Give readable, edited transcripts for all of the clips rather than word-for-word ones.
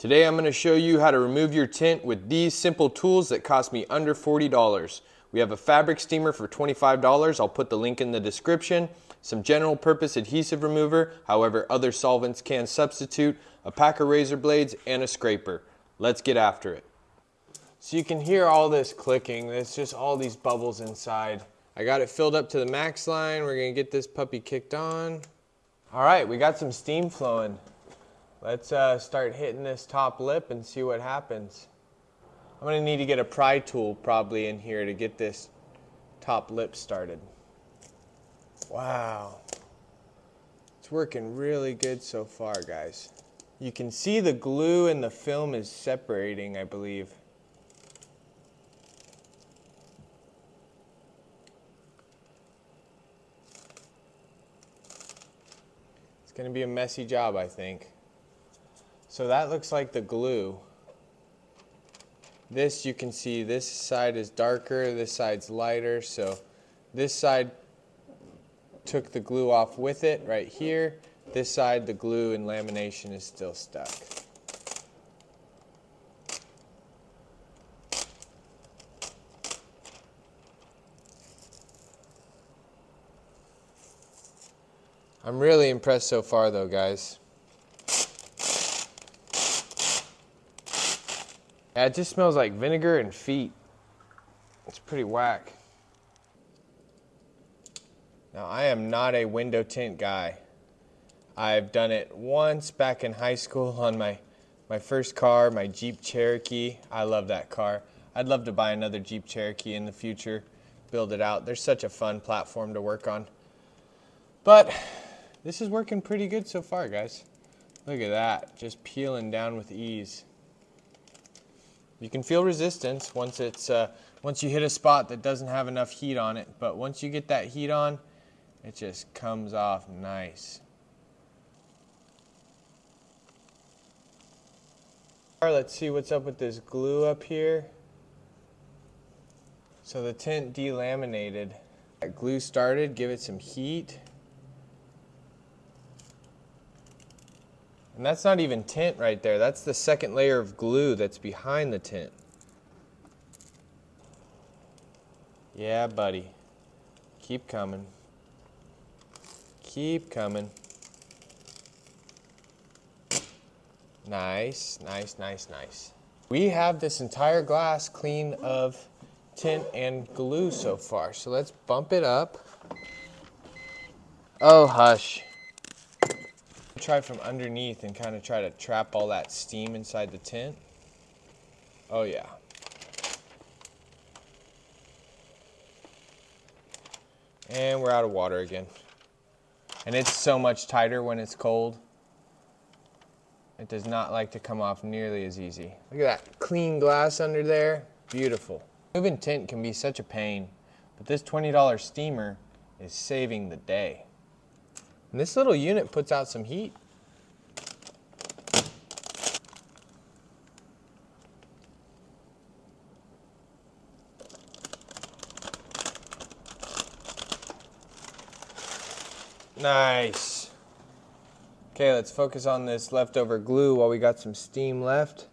Today I'm going to show you how to remove your tint with these simple tools that cost me under $40. We have a fabric steamer for $25, I'll put the link in the description, some general purpose adhesive remover, however other solvents can substitute, a pack of razor blades, and a scraper. Let's get after it. So you can hear all this clicking, there's just all these bubbles inside. I got it filled up to the max line, we're going to get this puppy kicked on. Alright, we got some steam flowing. Let's start hitting this top lip and see what happens. I'm going to need to get a pry tool probably in here to get this top lip started. Wow. It's working really good so far, guys. You can see the glue and the film is separating, I believe. It's going to be a messy job, I think. So that looks like the glue. This you can see, this side is darker, this side's lighter, so this side took the glue off with it right here. This side, the glue and lamination is still stuck. I'm really impressed so far though, guys. Yeah, it just smells like vinegar and feet. It's pretty whack. Now, I am not a window tint guy. I've done it once back in high school on my first car, my Jeep Cherokee. I love that car. I'd love to buy another Jeep Cherokee in the future, build it out. There's such a fun platform to work on. But this is working pretty good so far, guys. Look at that, just peeling down with ease. You can feel resistance once you hit a spot that doesn't have enough heat on it, but once you get that heat on, it just comes off nice. Let's see what's up with this glue up here. So the tint delaminated. That glue started, give it some heat. And that's not even tint right there. That's the second layer of glue that's behind the tint. Yeah, buddy. Keep coming. Keep coming. Nice, nice, nice, nice. We have this entire glass clean of tint and glue so far. So let's bump it up. Oh, hush. Try from underneath and kind of try to trap all that steam inside the tint. Oh yeah. And we're out of water again. And it's so much tighter when it's cold. It does not like to come off nearly as easy. Look at that clean glass under there. Beautiful. Moving tint can be such a pain, but this $20 steamer is saving the day. And this little unit puts out some heat. Nice. Okay, let's focus on this leftover glue while we got some steam left.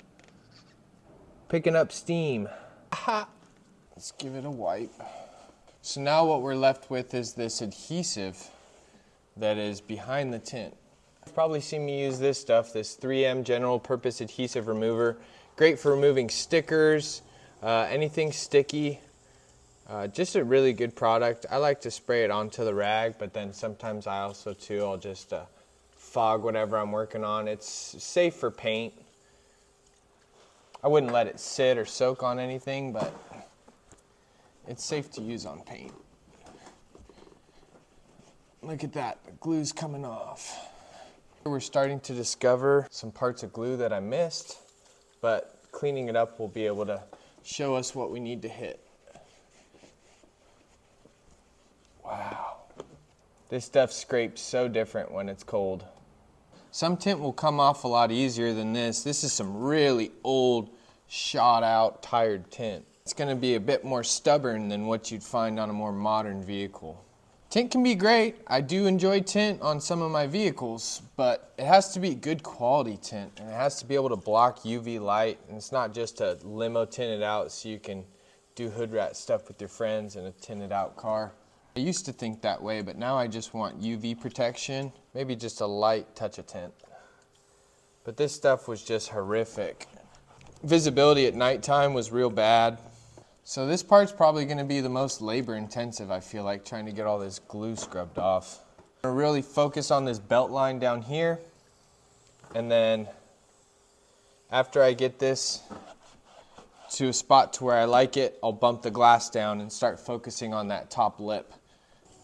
Picking up steam. Aha. Let's give it a wipe. So now what we're left with is this adhesive that is behind the tint. You've probably seen me use this stuff, this 3M general purpose adhesive remover. Great for removing stickers, anything sticky. Just a really good product. I like to spray it onto the rag, but then sometimes I also too, I'll just fog whatever I'm working on. It's safe for paint. I wouldn't let it sit or soak on anything, but it's safe to use on paint. Look at that, the glue's coming off. We're starting to discover some parts of glue that I missed, but cleaning it up will be able to show us what we need to hit. Wow. This stuff scrapes so different when it's cold. Some tint will come off a lot easier than this. This is some really old, shot out, tired tint. It's going to be a bit more stubborn than what you'd find on a more modern vehicle. Tint can be great. I do enjoy tint on some of my vehicles, but it has to be good quality tint, and it has to be able to block UV light, and it's not just a limo tinted out so you can do hood rat stuff with your friends in a tinted out car. I used to think that way, but now I just want UV protection, maybe just a light touch of tint. But this stuff was just horrific. Visibility at nighttime was real bad. So this part's probably going to be the most labor intensive, I feel like, trying to get all this glue scrubbed off. I'm going to really focus on this belt line down here, and then after I get this to a spot to where I like it, I'll bump the glass down and start focusing on that top lip.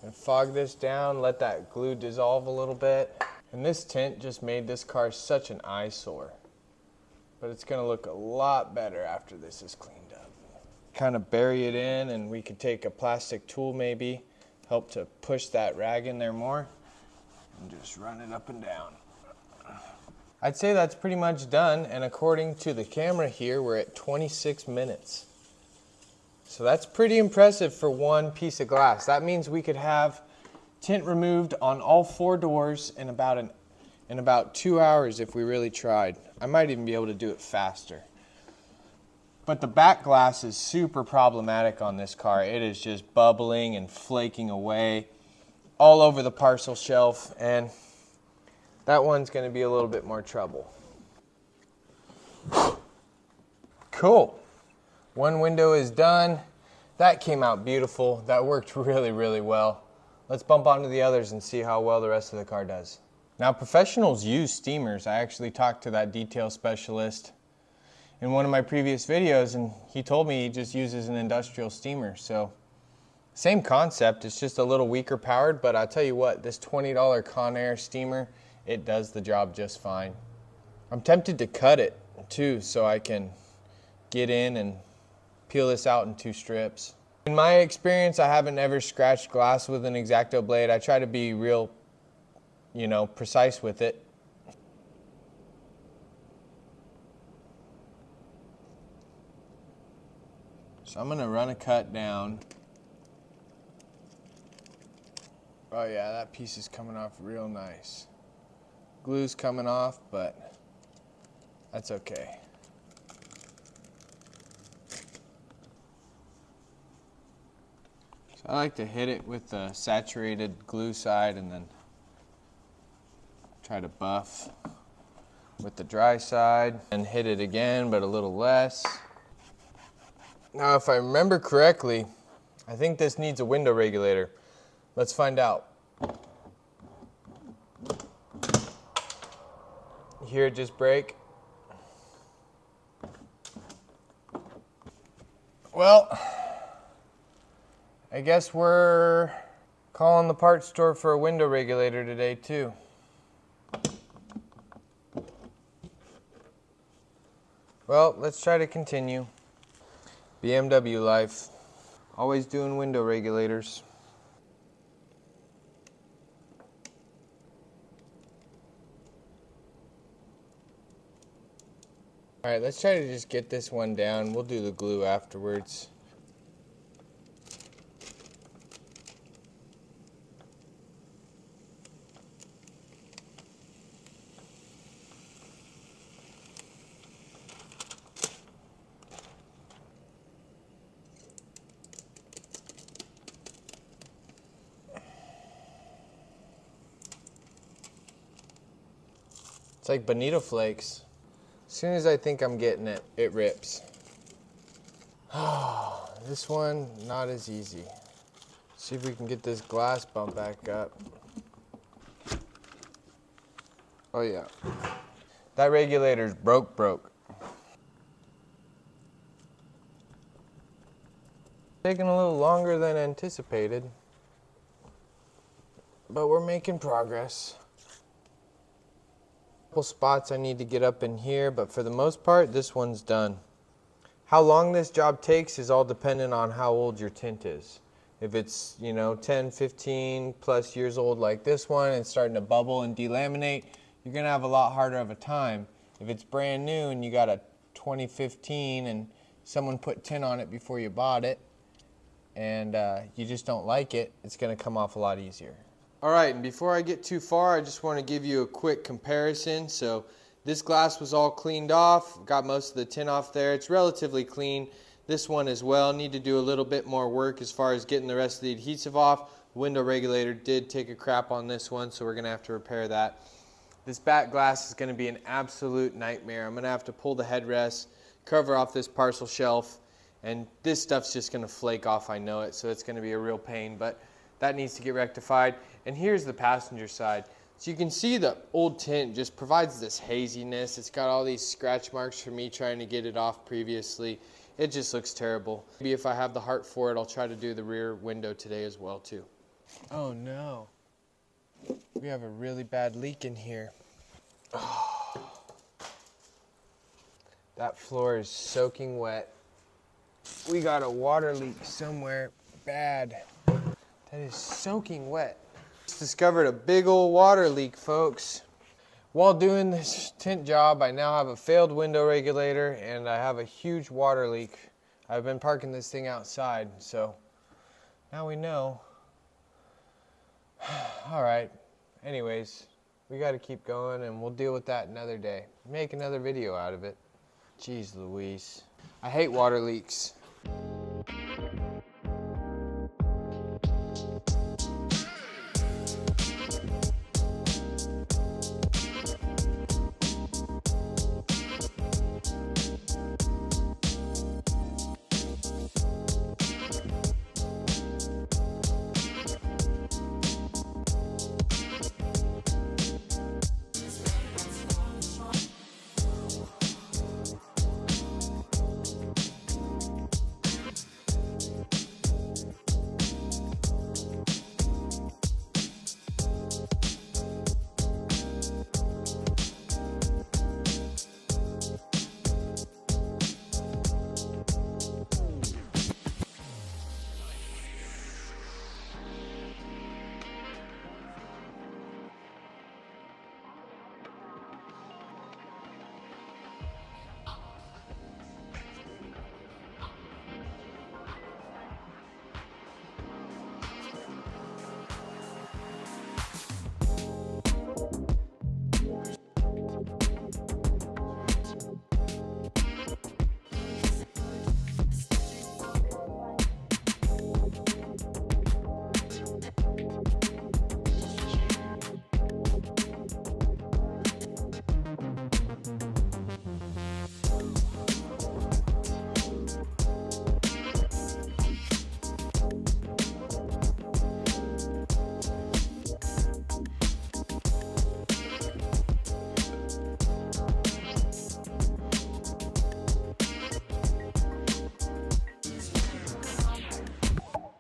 And fog this down, let that glue dissolve a little bit. And this tint just made this car such an eyesore. But it's going to look a lot better after this is cleaned up. Kind of bury it in, and we could take a plastic tool maybe, help to push that rag in there more, and just run it up and down. I'd say that's pretty much done, and according to the camera here, we're at 26 minutes. So that's pretty impressive for one piece of glass. That means we could have tint removed on all 4 doors in about 2 hours if we really tried. I might even be able to do it faster. But the back glass is super problematic on this car. It is just bubbling and flaking away all over the parcel shelf, and that one's going to be a little bit more trouble. Cool. One window is done. That came out beautiful. That worked really, really well. Let's bump onto the others and see how well the rest of the car does. Now, professionals use steamers. I actually talked to that detail specialist in one of my previous videos, and he told me he just uses an industrial steamer. So same concept, it's just a little weaker powered, but I'll tell you what, this $20 Conair steamer, it does the job just fine. I'm tempted to cut it too, so I can get in and peel this out in 2 strips. In my experience, I haven't ever scratched glass with an X-Acto blade. I try to be real, precise with it. So I'm going to run a cut down. Oh yeah, that piece is coming off real nice. Glue's coming off, but that's okay. So I like to hit it with the saturated glue side and then try to buff with the dry side and hit it again, but a little less. Now, if I remember correctly, I think this needs a window regulator. Let's find out. You hear it just break? Well, I guess we're calling the parts store for a window regulator today too. Well, let's try to continue. BMW life. Always doing window regulators. Alright, let's try to just get this one down. We'll do the glue afterwards. It's like bonito flakes. As soon as I think I'm getting it, it rips. Oh, this one, not as easy. See if we can get this glass bump back up. Oh yeah. That regulator's broke. Taking a little longer than anticipated, but we're making progress. Couple spots I need to get up in here, but for the most part, this one's done. How long this job takes is all dependent on how old your tint is. If it's, 10, 15 plus years old like this one and starting to bubble and delaminate, you're gonna have a lot harder of a time. If it's brand new and you got a 2015 and someone put tint on it before you bought it, and you just don't like it, it's going to come off a lot easier. All right, and before I get too far, I just want to give you a quick comparison. So this glass was all cleaned off, got most of the tint off there. It's relatively clean. This one as well. Need to do a little bit more work as far as getting the rest of the adhesive off. Window regulator did take a crap on this one, so we're going to have to repair that. This back glass is going to be an absolute nightmare. I'm going to have to pull the headrest, cover off this parcel shelf, and this stuff's just going to flake off, I know it, so it's going to be a real pain, but that needs to get rectified. And here's the passenger side. So you can see the old tint just provides this haziness. It's got all these scratch marks from me trying to get it off previously. It just looks terrible. Maybe if I have the heart for it, I'll try to do the rear window today as well too. Oh no. We have a really bad leak in here. Oh. That floor is soaking wet. We got a water leak somewhere bad. That is soaking wet. Just discovered a big old water leak, folks. While doing this tint job, I now have a failed window regulator and I have a huge water leak. I've been parking this thing outside, so now we know. All right, anyways, we got to keep going and we'll deal with that another day. Make another video out of it. Jeez Louise. I hate water leaks.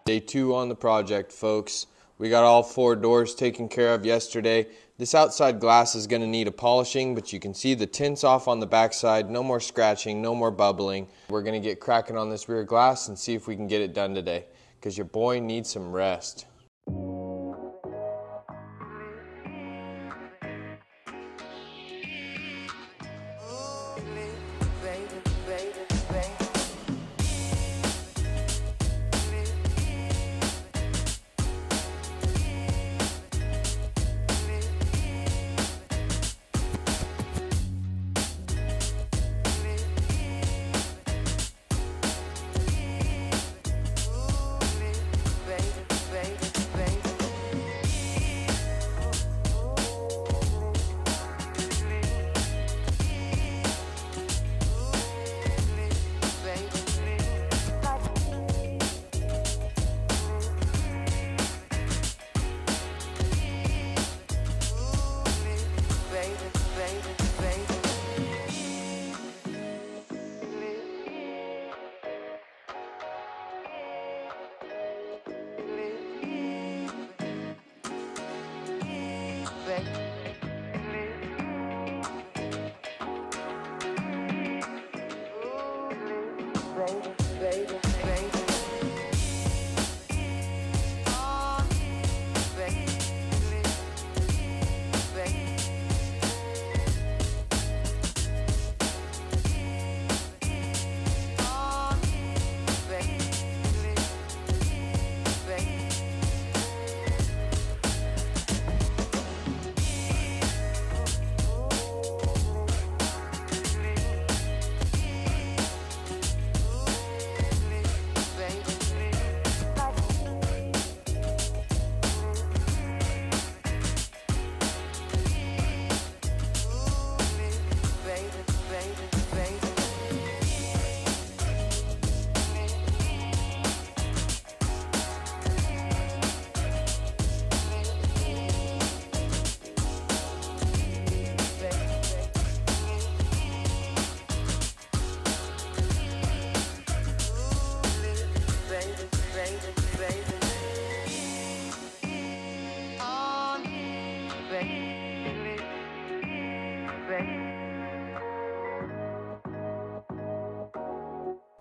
Day 2 on the project, folks. We got all 4 doors taken care of yesterday. This outside glass is going to need a polishing, but you can see the tint's off on the backside. No more scratching, no more bubbling. We're going to get cracking on this rear glass and see if we can get it done today, because your boy needs some rest. Baby.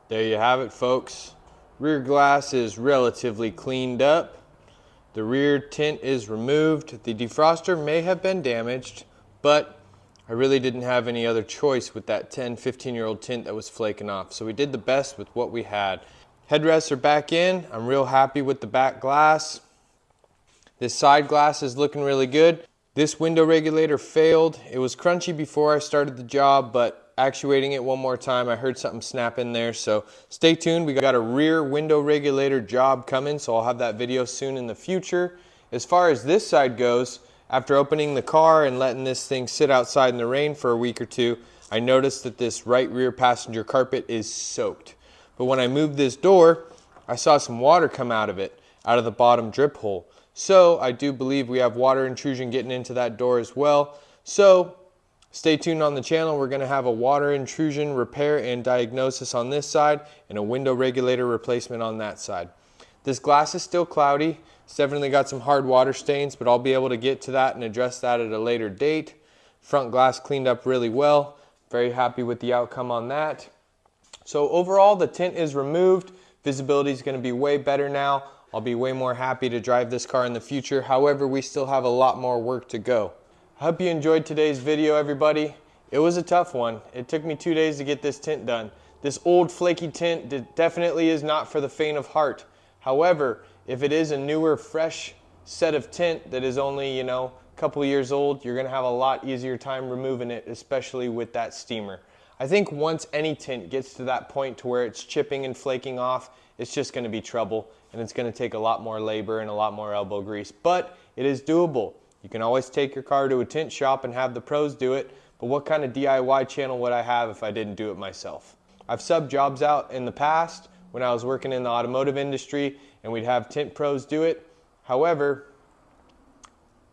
There you have it, folks. Rear glass is relatively cleaned up. The rear tint is removed. The defroster may have been damaged, but I really didn't have any other choice with that 10, 15-year-old tint that was flaking off. So we did the best with what we had. Headrests are back in. I'm real happy with the back glass. This side glass is looking really good. This window regulator failed. It was crunchy before I started the job, but actuating it one more time, I heard something snap in there. So stay tuned. We got a rear window regulator job coming, so I'll have that video soon in the future. As far as this side goes, after opening the car and letting this thing sit outside in the rain for a week or two, I noticed that this right rear passenger carpet is soaked. But when I moved this door, I saw some water come out of it, out of the bottom drip hole. So I do believe we have water intrusion getting into that door as well. So stay tuned on the channel. We're going to have a water intrusion repair and diagnosis on this side and a window regulator replacement on that side. This glass is still cloudy. It's definitely got some hard water stains, but I'll be able to get to that and address that at a later date. Front glass cleaned up really well. Very happy with the outcome on that. So overall, the tint is removed. Visibility is going to be way better now. I'll be way more happy to drive this car in the future. However, we still have a lot more work to go. I hope you enjoyed today's video, everybody. It was a tough one. It took me 2 days to get this tint done. This old flaky tint definitely is not for the faint of heart. However, if it is a newer, fresh set of tint that is only, a couple years old, you're gonna have a lot easier time removing it, especially with that steamer. I think once any tint gets to that point to where it's chipping and flaking off, it's just gonna be trouble, and it's gonna take a lot more labor and a lot more elbow grease, but it is doable. You can always take your car to a tint shop and have the pros do it, but what kind of DIY channel would I have if I didn't do it myself? I've subbed jobs out in the past when I was working in the automotive industry, and we'd have tint pros do it. However,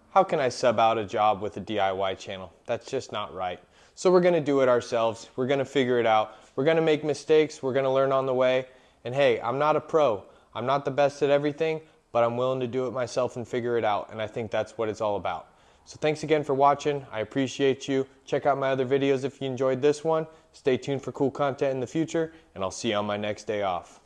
how can I sub out a job with a DIY channel? That's just not right. So we're gonna do it ourselves. We're gonna figure it out. We're gonna make mistakes. We're gonna learn on the way. And hey, I'm not a pro. I'm not the best at everything, but I'm willing to do it myself and figure it out. And I think that's what it's all about. So thanks again for watching. I appreciate you. Check out my other videos if you enjoyed this one. Stay tuned for cool content in the future, and I'll see you on my next day off.